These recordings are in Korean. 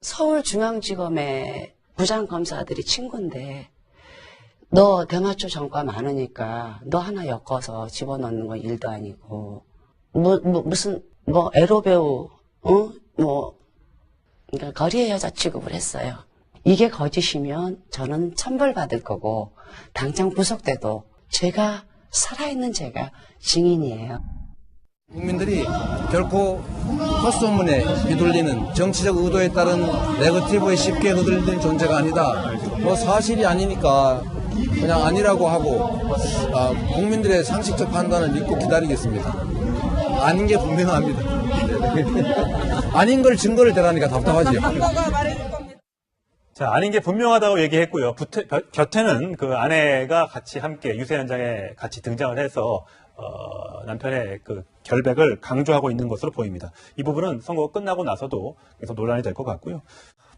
서울중앙지검의 부장검사들이 친구인데 너 대마초 전과 많으니까 너 하나 엮어서 집어넣는 건 일도 아니고 무슨 에로배우 그러니까 거리의 여자 취급을 했어요. 이게 거짓이면 저는 천벌받을 거고 당장 구속돼도 제가 살아있는 제가 증인이에요. 국민들이 결코 헛소문에 휘둘리는 정치적 의도에 따른 네거티브에 쉽게 흔들리는 존재가 아니다. 사실이 아니니까 그냥 아니라고 하고 국민들의 상식적 판단을 믿고 기다리겠습니다. 아닌 게 분명합니다. 아닌 걸 증거를 대라니까 답답하지요. 자, 아닌 게 분명하다고 얘기했고요. 곁에는 그 아내가 같이 함께 유세 현장에 같이 등장을 해서 남편의 그 결백을 강조하고 있는 것으로 보입니다. 이 부분은 선거가 끝나고 나서도 계속 논란이 될 것 같고요.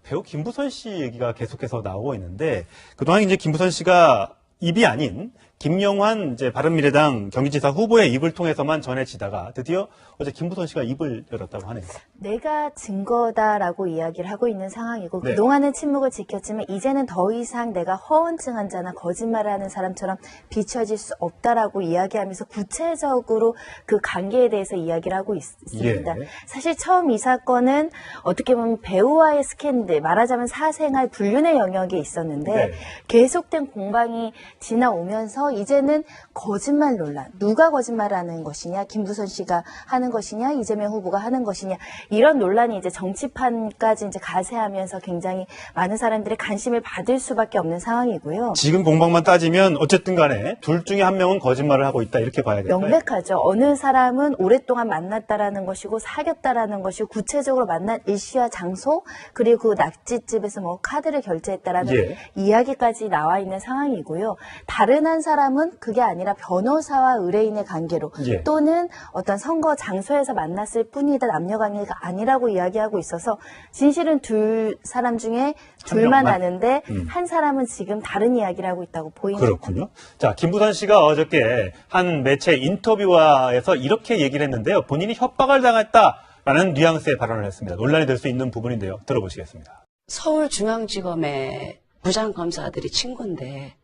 배우 김부선 씨 얘기가 계속해서 나오고 있는데 그동안 이제 김부선 씨가 입이 아닌 김영환 바른미래당 경기지사 후보의 입을 통해서만 전해지다가 드디어 어제 김부선 씨가 입을 열었다고 하네요. 내가 증거다라고 이야기를 하고 있는 상황이고 네. 그동안은 침묵을 지켰지만 이제는 더 이상 내가 허언증한 자나 거짓말을 하는 사람처럼 비춰질 수 없다라고 이야기하면서 구체적으로 그 관계에 대해서 이야기를 하고 있습니다. 예. 사실 처음 이 사건은 어떻게 보면 배우와의 스캔들, 말하자면 사생활 불륜의 영역에 있었는데 네. 계속된 공방이 지나오면서 이제는 거짓말 논란, 누가 거짓말하는 것이냐, 김부선 씨가 하는 것이냐, 이재명 후보가 하는 것이냐, 이런 논란이 이제 정치판까지 이제 가세하면서 굉장히 많은 사람들의 관심을 받을 수밖에 없는 상황이고요. 지금 공방만 따지면 어쨌든 간에 둘 중에 한 명은 거짓말을 하고 있다 이렇게 봐야겠죠. 명백하죠. 어느 사람은 오랫동안 만났다라는 것이고 사귀었다라는 것이고 구체적으로 만난 일시와 장소 그리고 그 낙지집에서 카드를 결제했다라는 이야기까지 나와 있는 상황이고요. 다른 한 사람은 그게 아니라 변호사와 의뢰인의 관계로 또는 어떤 선거 장소에서 만났을 뿐이다 남녀 관계가 아니라고 이야기하고 있어서 진실은 둘 사람 중에 둘만 아는데 한 사람은 지금 다른 이야기를 하고 있다고 보입니다. 그렇군요. 자, 김부선 씨가 어저께 한 매체 인터뷰에서 이렇게 얘기를 했는데요. 본인이 협박을 당했다라는 뉘앙스의 발언을 했습니다. 논란이 될 수 있는 부분인데요. 들어보시겠습니다. 서울중앙지검의 부장검사들이 친구인데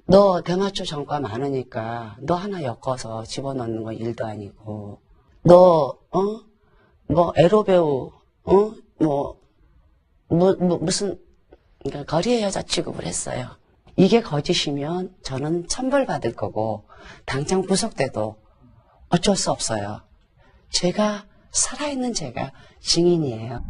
너 대마초 전과 많으니까 너 하나 엮어서 집어넣는 건 일도 아니고 너 에로배우 무슨 그러니까 거리의 여자 취급을 했어요. 이게 거짓이면 저는 천벌받을 거고 당장 구속돼도 어쩔 수 없어요. 제가 살아있는 제가 증인이에요.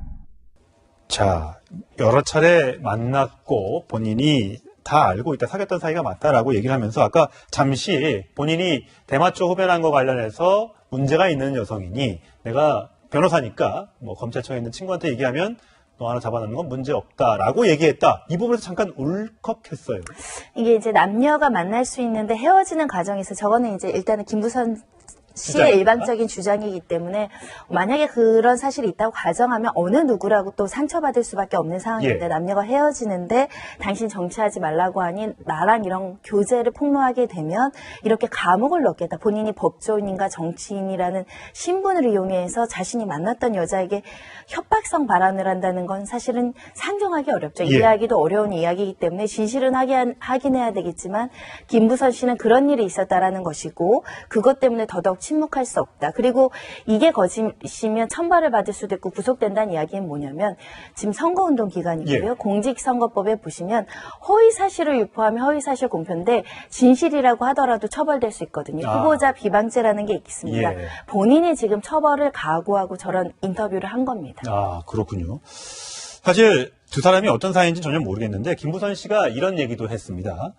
자, 여러 차례 만났고 본인이 다 알고 있다, 사귀었던 사이가 맞다라고 얘기를 하면서 아까 잠시 본인이 대마초 흡연한 거 관련해서 문제가 있는 여성이니 내가 변호사니까 검찰청에 있는 친구한테 얘기하면 너 하나 잡아놓는 건 문제 없다라고 얘기했다. 이 부분에서 잠깐 울컥했어요. 이게 이제 남녀가 만날 수 있는데 헤어지는 과정에서 저거는 이제 일단은 김부선 씨의 일방적인 주장이기 때문에 만약에 그런 사실이 있다고 가정하면 어느 누구라고 또 상처받을 수밖에 없는 상황인데 남녀가 헤어지는데 당신 정치하지 말라고 하니 나랑 이런 교제를 폭로하게 되면 이렇게 감옥을 넣겠다. 본인이 법조인인가 정치인이라는 신분을 이용해서 자신이 만났던 여자에게 협박성 발언을 한다는 건 사실은 상정하기 어렵죠. 이해하기도 어려운 이야기이기 때문에 진실은 확인해야 되겠지만 김부선 씨는 그런 일이 있었다라는 것이고 그것 때문에 더더욱 침묵할 수 없다. 그리고 이게 거짓이면 천벌을 받을 수도 있고 구속된다는 이야기는 뭐냐면 지금 선거운동 기간이고요. 공직선거법에 보시면 허위사실을 유포하면 허위사실 공표인데 진실이라고 하더라도 처벌될 수 있거든요. 후보자 비방죄라는 게 있습니다. 본인이 지금 처벌을 각오하고 저런 인터뷰를 한 겁니다. 아, 그렇군요. 사실 두 사람이 어떤 사이인지 전혀 모르겠는데 김부선 씨가 이런 얘기도 했습니다.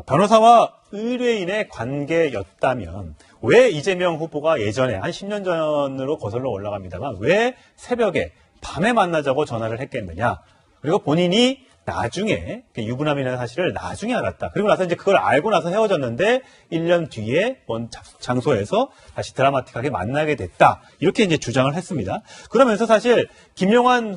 변호사와 의뢰인의 관계였다면 왜 이재명 후보가 예전에 한 10년 전으로 거슬러 올라갑니다만 왜 새벽에 밤에 만나자고 전화를 했겠느냐. 그리고 본인이 나중에 유부남이라는 사실을 나중에 알았다. 그리고 나서 이제 그걸 알고 나서 헤어졌는데 1년 뒤에 먼 장소에서 다시 드라마틱하게 만나게 됐다. 이렇게 이제 주장을 했습니다. 그러면서 사실 김영환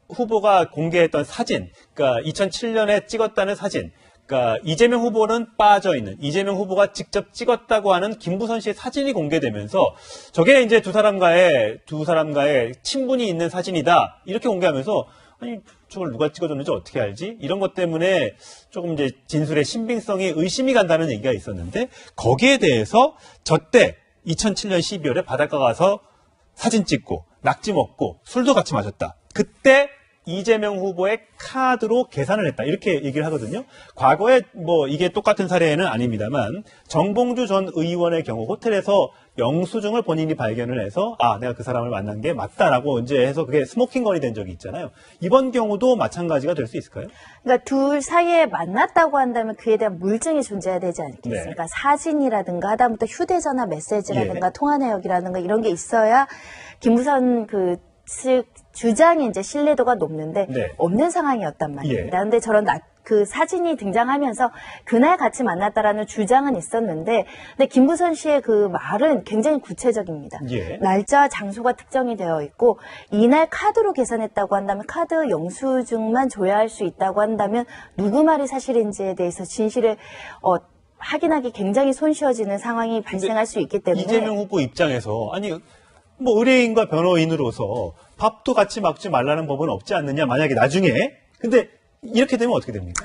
후보가 공개했던 사진, 그러니까 2007년에 찍었다는 사진, 그러니까 이재명 후보는 빠져 있는, 이재명 후보가 직접 찍었다고 하는 김부선 씨의 사진이 공개되면서 저게 이제 두 사람과의 친분이 있는 사진이다 이렇게 공개하면서 아니 저걸 누가 찍어줬는지 어떻게 알지? 이런 것 때문에 조금 이제 진술의 신빙성에 의심이 간다는 얘기가 있었는데 거기에 대해서 저때 2007년 12월에 바닷가 가서 사진 찍고 낙지 먹고 술도 같이 마셨다. 그때 이재명 후보의 카드로 계산을 했다. 이렇게 얘기를 하거든요. 과거에 뭐 이게 똑같은 사례는 아닙니다만 정봉주 전 의원의 경우 호텔에서 영수증을 본인이 발견을 해서 내가 그 사람을 만난 게 맞다라고 이제 해서 그게 스모킹건이 된 적이 있잖아요. 이번 경우도 마찬가지가 될 수 있을까요? 그러니까 둘 사이에 만났다고 한다면 그에 대한 물증이 존재해야 되지 않겠습니까? 네. 사진이라든가 하다못해 휴대전화 메시지라든가 예. 통화 내역이라든가 이런 게 있어야 김부선 측 주장이 이제 신뢰도가 높는데 네. 없는 상황이었단 말입니다. 예. 근데 저런 그 사진이 등장하면서 그날 같이 만났다라는 주장은 있었는데, 근데 김부선 씨의 그 말은 굉장히 구체적입니다. 예. 날짜와 장소가 특정이 되어 있고 이날 카드로 계산했다고 한다면 카드 영수증만 줘야 할 수 있다고 한다면 누구 말이 사실인지에 대해서 진실을 확인하기 굉장히 손쉬워지는 상황이 발생할 수 있기 때문에 이재명 후보 입장에서 아니 뭐 의뢰인과 변호인으로서 밥도 같이 먹지 말라는 법은 없지 않느냐 만약에 나중에 근데 이렇게 되면 어떻게 됩니까?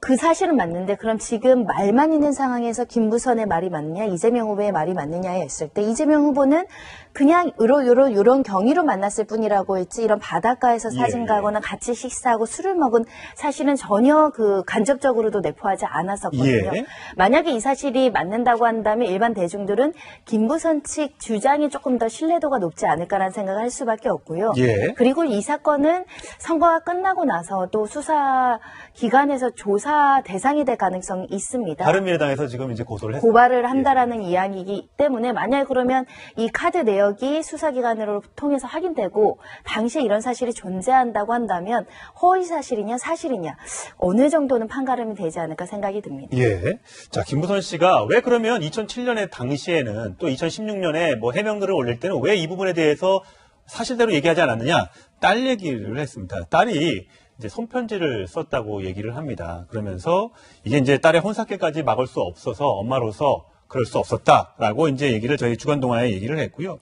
그 사실은 맞는데 그럼 지금 말만 있는 상황에서 김부선의 말이 맞느냐 이재명 후보의 말이 맞느냐에 했을 때 이재명 후보는 그냥 요런 경위로 만났을 뿐이라고 했지 이런 바닷가에서 사진 예. 가거나 같이 식사하고 술을 먹은 사실은 전혀 그 간접적으로도 내포하지 않았었거든요. 예. 만약에 이 사실이 맞는다고 한다면 일반 대중들은 김부선 측 주장이 조금 더 신뢰도가 높지 않을까라는 생각을 할 수밖에 없고요. 예. 그리고 이 사건은 선거가 끝나고 나서도 수사 기관에서 조사 대상이 될 가능성이 있습니다. 바른미래당에서 지금 이제 고소를 했어요. 고발을 한다라는 이야기이기 때문에 만약 그러면 이 카드 내역이 수사기관으로 통해서 확인되고 당시에 이런 사실이 존재한다고 한다면 허위 사실이냐 사실이냐 어느 정도는 판가름이 되지 않을까 생각이 듭니다. 예. 자, 김부선 씨가 왜 그러면 2007년에 당시에는 또 2016년에 뭐 해명글을 올릴 때는 왜 이 부분에 대해서 사실대로 얘기하지 않았느냐? 딸 얘기를 했습니다. 딸이 이제 손편지를 썼다고 얘기를 합니다. 그러면서 이게 이제 딸의 혼사께까지 막을 수 없어서 엄마로서 그럴 수 없었다라고 이제 얘기를 저희 주간동화에 얘기를 했고요.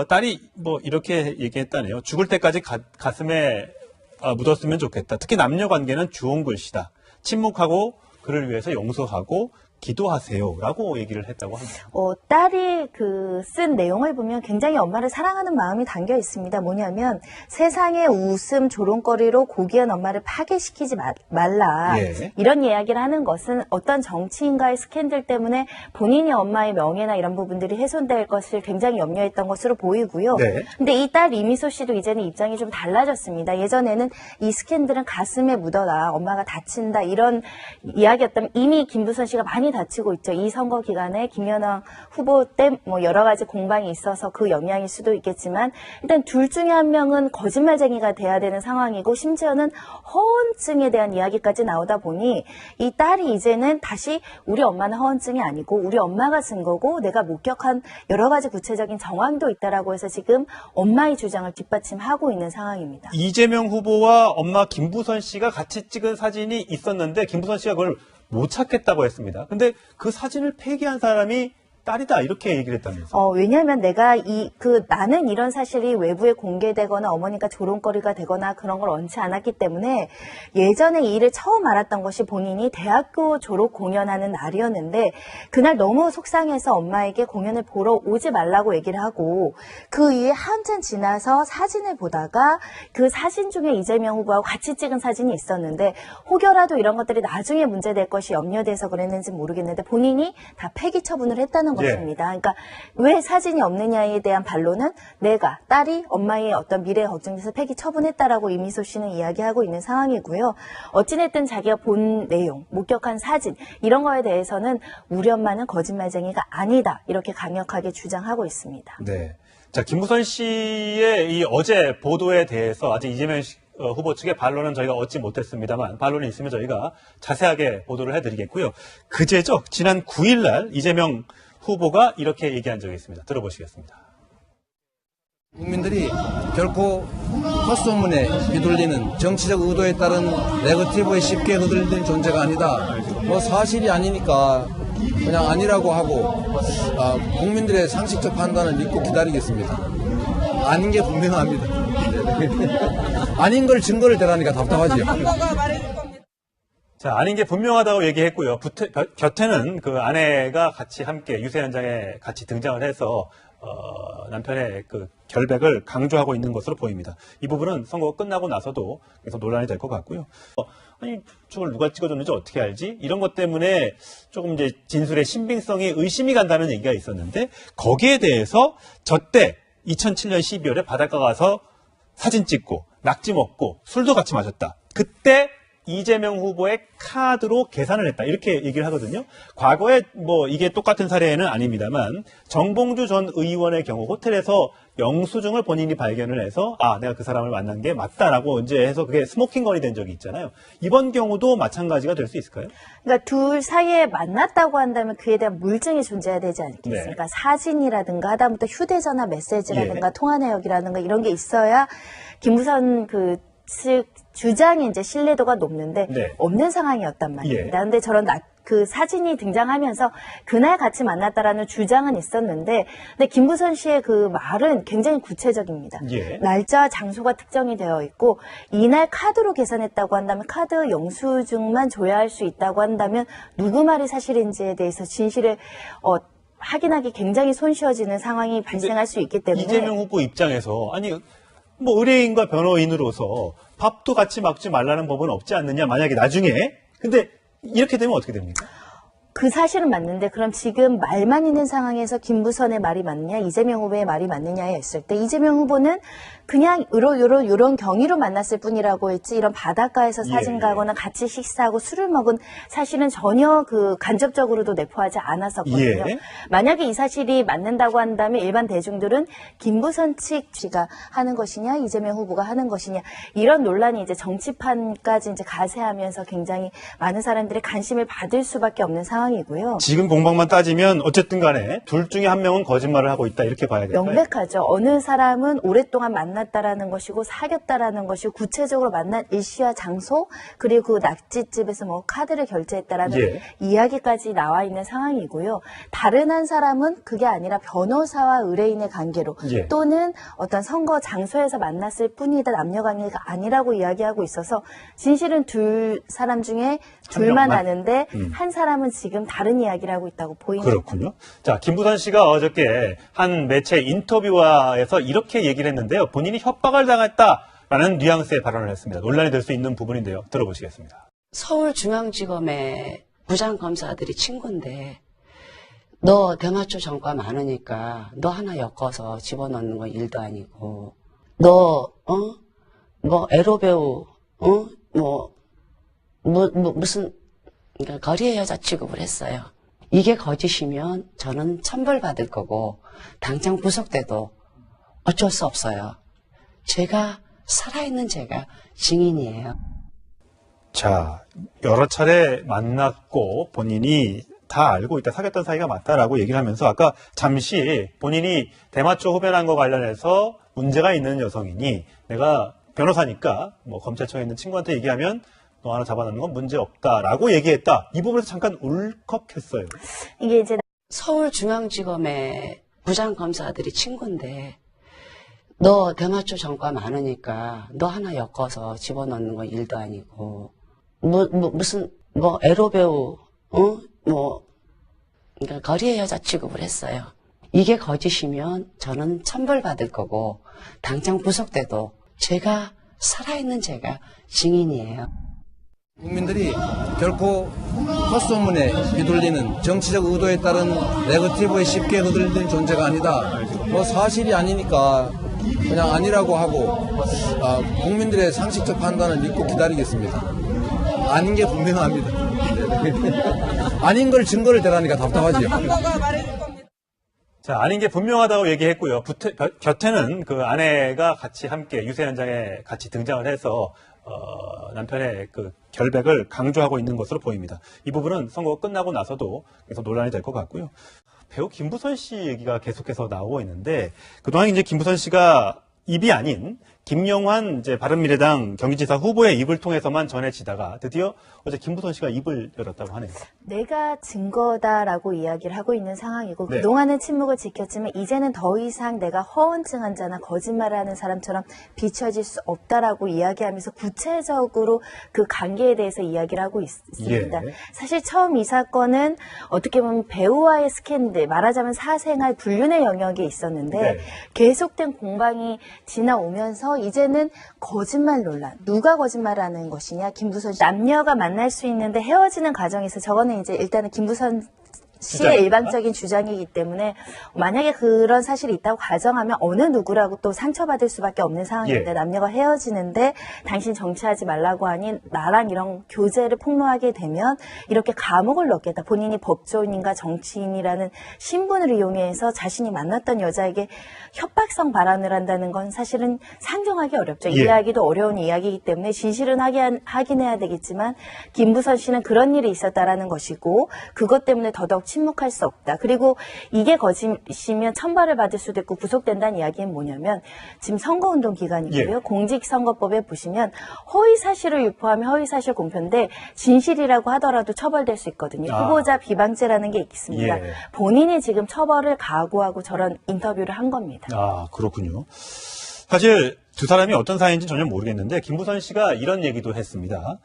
딸이 뭐 이렇게 얘기했다네요. 죽을 때까지 가슴에 묻었으면 좋겠다. 특히 남녀 관계는 주홍 글씨다. 침묵하고 그를 위해서 용서하고 기도하세요라고 얘기를 했다고 합니다. 딸이 쓴 내용을 보면 굉장히 엄마를 사랑하는 마음이 담겨 있습니다. 뭐냐면 세상의 웃음 조롱거리로 고귀한 엄마를 파괴시키지 말라. 예. 이런 이야기를 하는 것은 어떤 정치인과의 스캔들 때문에 본인이 엄마의 명예나 이런 부분들이 훼손될 것을 굉장히 염려했던 것으로 보이고요. 네. 근데 이 딸 이미소 씨도 이제는 입장이 좀 달라졌습니다. 예전에는 이 스캔들은 가슴에 묻어라. 엄마가 다친다. 이런 이야기였다면 이미 김부선 씨가 많이 다치고 있죠. 이 선거 기간에 김연아 후보 때 뭐 여러 가지 공방이 있어서 그 영향일 수도 있겠지만 일단 둘 중에 한 명은 거짓말쟁이가 돼야 되는 상황이고 심지어는 허언증에 대한 이야기까지 나오다 보니 이 딸이 이제는 다시 우리 엄마는 허언증이 아니고 우리 엄마가 쓴 거고 내가 목격한 여러 가지 구체적인 정황도 있다라고 해서 지금 엄마의 주장을 뒷받침하고 있는 상황입니다. 이재명 후보와 엄마 김부선 씨가 같이 찍은 사진이 있었는데 김부선 씨가 그걸 못 찾겠다고 했습니다. 근데 그 사진을 폐기한 사람이 딸이다 이렇게 얘기를 했다면서요. 왜냐하면 내가 나는 이런 사실이 외부에 공개되거나 어머니가 조롱거리가 되거나 그런 걸 원치 않았기 때문에 예전에 이 일을 처음 알았던 것이 본인이 대학교 졸업 공연하는 날이었는데 그날 너무 속상해서 엄마에게 공연을 보러 오지 말라고 얘기를 하고 그 이후에 한참 지나서 사진을 보다가 그 사진 중에 이재명 후보하고 같이 찍은 사진이 있었는데 혹여라도 이런 것들이 나중에 문제될 것이 염려돼서 그랬는지 모르겠는데 본인이 다 폐기 처분을 했다는 것입니다. 그러니까 왜 사진이 없느냐에 대한 반론은 내가 딸이 엄마의 어떤 미래에 걱정돼서 폐기 처분했다라고 이미소 씨는 이야기하고 있는 상황이고요. 어찌됐든 자기가 본 내용, 목격한 사진 이런 거에 대해서는 우리 엄마는 거짓말쟁이가 아니다 이렇게 강력하게 주장하고 있습니다. 네. 자, 김부선 씨의 이 어제 보도에 대해서 아직 이재명 후보 측의 반론은 저희가 얻지 못했습니다만 반론이 있으면 저희가 자세하게 보도를 해드리겠고요. 그제죠. 지난 9일 날 이재명 후보가 이렇게 얘기한 적이 있습니다. 들어보시겠습니다. 국민들이 결코 헛소문에 휘둘리는 정치적 의도에 따른 네거티브에 쉽게 흔들리는 존재가 아니다. 뭐 사실이 아니니까 그냥 아니라고 하고 국민들의 상식적 판단을 믿고 기다리겠습니다. 아닌 게 분명합니다. 아닌 걸 증거를 대라니까 답답하지요. 자, 아닌 게 분명하다고 얘기했고요. 곁에는 그 아내가 같이 함께 유세 현장에 같이 등장을 해서 남편의 그 결백을 강조하고 있는 것으로 보입니다. 이 부분은 선거가 끝나고 나서도 계속 논란이 될 것 같고요. 아니, 저걸 누가 찍어줬는지 어떻게 알지? 이런 것 때문에 조금 이제 진술의 신빙성이 의심이 간다는 얘기가 있었는데, 거기에 대해서 저때 2007년 12월에 바닷가 가서 사진 찍고 낙지 먹고 술도 같이 마셨다. 그때 이재명 후보의 카드로 계산을 했다. 이렇게 얘기를 하거든요. 과거에 뭐 이게 똑같은 사례는 아닙니다만 정봉주 전 의원의 경우 호텔에서 영수증을 본인이 발견을 해서 내가 그 사람을 만난 게 맞다라고 이제 해서 그게 스모킹건이 된 적이 있잖아요. 이번 경우도 마찬가지가 될 수 있을까요? 그러니까 둘 사이에 만났다고 한다면 그에 대한 물증이 존재해야 되지 않겠습니까? 네. 사진이라든가 하다못해 휴대전화 메시지라든가 예. 통화 내역이라든가 이런 게 있어야 김부선 측 주장이 이제 신뢰도가 높는데 네. 없는 상황이었단 말입니다. 예. 근데 저런 그 사진이 등장하면서 그날 같이 만났다라는 주장은 있었는데, 근데 김부선 씨의 그 말은 굉장히 구체적입니다. 예. 날짜와 장소가 특정이 되어 있고 이날 카드로 계산했다고 한다면 카드 영수증만 줘야 할 수 있다고 한다면 누구 말이 사실인지에 대해서 진실을 확인하기 굉장히 손쉬워지는 상황이 발생할 수 있기 때문에 이재명 후보 입장에서 아니 뭐 의뢰인과 변호인으로서 밥도 같이 먹지 말라는 법은 없지 않느냐 만약에 나중에 근데 이렇게 되면 어떻게 됩니까? 그 사실은 맞는데 그럼 지금 말만 있는 상황에서 김부선의 말이 맞느냐 이재명 후보의 말이 맞느냐에 있을 때 이재명 후보는 그냥 요런 경위로 만났을 뿐이라고 했지 이런 바닷가에서 사진 가거나 같이 식사하고 술을 먹은 사실은 전혀 그 간접적으로도 내포하지 않았었거든요. 예. 만약에 이 사실이 맞는다고 한다면 일반 대중들은 김부선 측 씨가 하는 것이냐 이재명 후보가 하는 것이냐 이런 논란이 이제 정치판까지 이제 가세하면서 굉장히 많은 사람들의 관심을 받을 수밖에 없는 상황이고요. 지금 공방만 따지면 어쨌든 간에 둘 중에 한 명은 거짓말을 하고 있다 이렇게 봐야 될까요? 명백하죠. 어느 사람은 오랫동안 만났다라는 것이고 사귀었다라는 것이고 구체적으로 만난 일시와 장소 그리고 그 낙지집에서 뭐 카드를 결제했다라는 예. 이야기까지 나와 있는 상황이고요. 다른 한 사람은 그게 아니라 변호사와 의뢰인의 관계로 예. 또는 어떤 선거 장소에서 만났을 뿐이다 남녀 관계가 아니라고 이야기하고 있어서 진실은 둘 사람 중에 둘만 명만. 아는데 한 사람은 지금 다른 이야기를 하고 있다고 보입니다. 그렇군요. 자, 김부선 씨가 어저께 한 매체 인터뷰에서 이렇게 얘기를 했는데요. 본인이 협박을 당했다라는 뉘앙스의 발언을 했습니다. 논란이 될 수 있는 부분인데요. 들어보시겠습니다. 서울중앙지검의 부장검사들이 친구인데 너 대마초 전과 많으니까 너 하나 엮어서 집어넣는 건 일도 아니고 너 뭐 에로배우 무슨 그러니까 거리의 여자 취급을 했어요. 이게 거짓이면 저는 천벌받을 거고 당장 구속돼도 어쩔 수 없어요. 제가 살아있는 제가 증인이에요. 자, 여러 차례 만났고 본인이 다 알고 있다, 사귀었던 사이가 맞다라고 얘기를 하면서 아까 잠시 본인이 대마초 흡연한 거 관련해서 문제가 있는 여성이니 내가 변호사니까 뭐 검찰청에 있는 친구한테 얘기하면 너 하나 잡아놓는 건 문제 없다라고 얘기했다. 이 부분에서 잠깐 울컥했어요. 이게 이제 서울중앙지검의 부장검사들이 친구인데 너 대마초 전과 많으니까 너 하나 엮어서 집어넣는 건 일도 아니고 무슨 에로배우 그러니까 거리의 여자 취급을 했어요. 이게 거짓이면 저는 천벌받을 거고 당장 구속돼도 제가 살아있는 제가 증인이에요. 국민들이 결코 헛소문에 휘둘리는 정치적 의도에 따른 네거티브에 쉽게 흔들리는 존재가 아니다. 뭐 사실이 아니니까 그냥 아니라고 하고 국민들의 상식적 판단을 믿고 기다리겠습니다. 아닌 게 분명합니다. 아닌 걸 증거를 대라니까 답답하지요. 자, 아닌 게 분명하다고 얘기했고요. 곁에는 그 아내가 같이 함께 유세 현장에 같이 등장을 해서 남편의 그 결백을 강조하고 있는 것으로 보입니다. 이 부분은 선거가 끝나고 나서도 계속 논란이 될 것 같고요. 배우 김부선 씨 얘기가 계속해서 나오고 있는데 그동안 이제 김부선 씨가 입이 아닌 김영환 이제 바른미래당 경기지사 후보의 입을 통해서만 전해지다가 드디어 어제 김부선 씨가 입을 열었다고 하네요. 내가 증거다라고 이야기를 하고 있는 상황이고 네. 그동안은 침묵을 지켰지만 이제는 더 이상 내가 허언증 자나 거짓말을 하는 사람처럼 비춰질 수 없다라고 이야기하면서 구체적으로 그 관계에 대해서 이야기를 하고 있습니다. 예. 사실 처음 이 사건은 어떻게 보면 배우와의 스캔들, 말하자면 사생활 불륜의 영역에 있었는데 네. 계속된 공방이 지나오면서 이제는 거짓말 논란. 누가 거짓말하는 것이냐? 김부선 씨. 남녀가 만날 수 있는데 헤어지는 과정에서 저거는 이제 일단은 김부선 씨의 주장입니까? 일방적인 주장이기 때문에 만약에 그런 사실이 있다고 가정하면 어느 누구라고 또 상처받을 수밖에 없는 상황인데 예. 남녀가 헤어지는데 당신 정치하지 말라고 하니 나랑 이런 교제를 폭로하게 되면 이렇게 감옥을 넣겠다. 본인이 법조인인가 정치인이라는 신분을 이용해서 자신이 만났던 여자에게 협박성 발언을 한다는 건 사실은 상정하기 어렵죠. 예. 이해하기도 어려운 이야기이기 때문에 진실은 확인해야 되겠지만 김부선 씨는 그런 일이 있었다라는 것이고 그것 때문에 더더욱 침묵할 수 없다. 그리고 이게 거짓이면 처벌을 받을 수도 있고 구속된다는 이야기는 뭐냐면 지금 선거운동 기간이고요. 예. 공직선거법에 보시면 허위사실을 유포하면 허위사실 공표인데 진실이라고 하더라도 처벌될 수 있거든요. 아. 후보자 비방죄라는 게 있습니다. 예. 본인이 지금 처벌을 각오하고 저런 인터뷰를 한 겁니다. 아, 그렇군요. 사실 두 사람이 어떤 사이인지 전혀 모르겠는데 김부선 씨가 이런 얘기도 했습니다.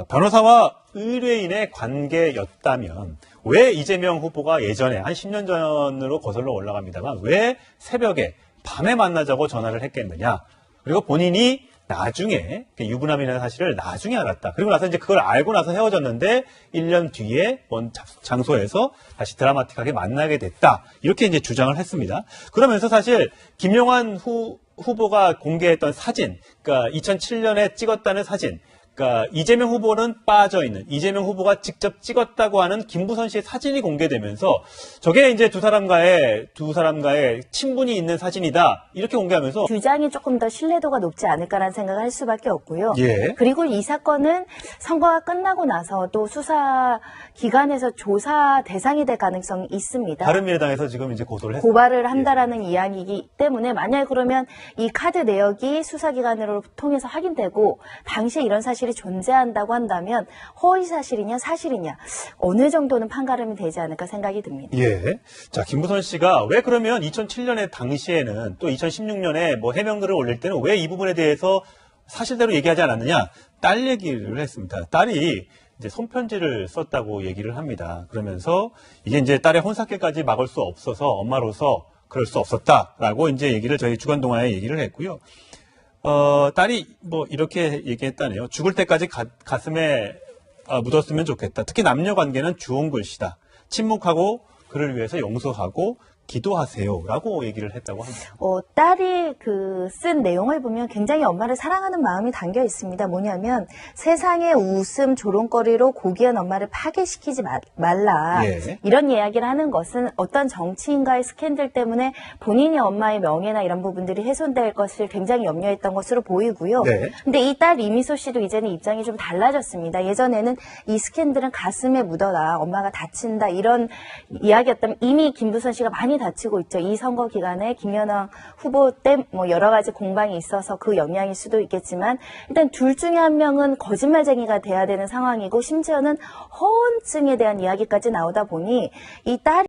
변호사와 의뢰인의 관계였다면 왜 이재명 후보가 예전에 한 10년 전으로 거슬러 올라갑니다만 왜 새벽에 밤에 만나자고 전화를 했겠느냐. 그리고 본인이 나중에 유부남이라는 사실을 나중에 알았다. 그리고 나서 이제 그걸 알고 나서 헤어졌는데 1년 뒤에 먼 장소에서 다시 드라마틱하게 만나게 됐다. 이렇게 이제 주장을 했습니다. 그러면서 사실 김용환 후보가 공개했던 사진, 그러니까 2007년에 찍었다는 사진, 그러니까 이재명 후보는 빠져 있는 이재명 후보가 직접 찍었다고 하는 김부선 씨의 사진이 공개되면서 저게 이제 두 사람과의 친분이 있는 사진이다 이렇게 공개하면서 주장이 조금 더 신뢰도가 높지 않을까라는 생각을 할 수밖에 없고요. 예. 그리고 이 사건은 선거가 끝나고 나서도 수사 기관에서 조사 대상이 될 가능성이 있습니다. 바른미래당에서 지금 이제 고소를 했습니다. 고발을 한다라는 이야기이기 때문에 만약에 그러면 이 카드 내역이 수사기관으로 통해서 확인되고 당시에 이런 사실이 존재한다고 한다면 허위 사실이냐 사실이냐 어느 정도는 판가름이 되지 않을까 생각이 듭니다. 예. 자, 김부선 씨가 왜 그러면 2007년에 당시에는 또 2016년에 뭐 해명글을 올릴 때는 왜 이 부분에 대해서 사실대로 얘기하지 않았느냐? 딸 얘기를 했습니다. 딸이 이제 손편지를 썼다고 얘기를 합니다. 그러면서 이게 이제 딸의 혼사께까지 막을 수 없어서 엄마로서 그럴 수 없었다라고 이제 얘기를 저희 주간동화에 얘기를 했고요. 딸이 뭐 이렇게 얘기했다네요. 죽을 때까지 가슴에 묻었으면 좋겠다. 특히 남녀 관계는 주홍 글씨다. 침묵하고 그를 위해서 용서하고 기도하세요라고 얘기를 했다고 합니다. 딸이 쓴 내용을 보면 굉장히 엄마를 사랑하는 마음이 담겨 있습니다. 뭐냐면 세상의 웃음 조롱거리로 고귀한 엄마를 파괴시키지 말라. 예. 이런 이야기를 하는 것은 어떤 정치인과의 스캔들 때문에 본인이 엄마의 명예나 이런 부분들이 훼손될 것을 굉장히 염려했던 것으로 보이고요. 네. 근데 이 딸 이미소 씨도 이제는 입장이 좀 달라졌습니다. 예전에는 이 스캔들은 가슴에 묻어라. 엄마가 다친다. 이런 이야기였다면 이미 김부선 씨가 많이 다치고 있죠. 이 선거 기간에 김연아 후보 때 뭐 여러 가지 공방이 있어서 그 영향일 수도 있겠지만 일단 둘 중에 한 명은 거짓말쟁이가 돼야 되는 상황이고 심지어는 허언증에 대한 이야기까지 나오다 보니 이 딸이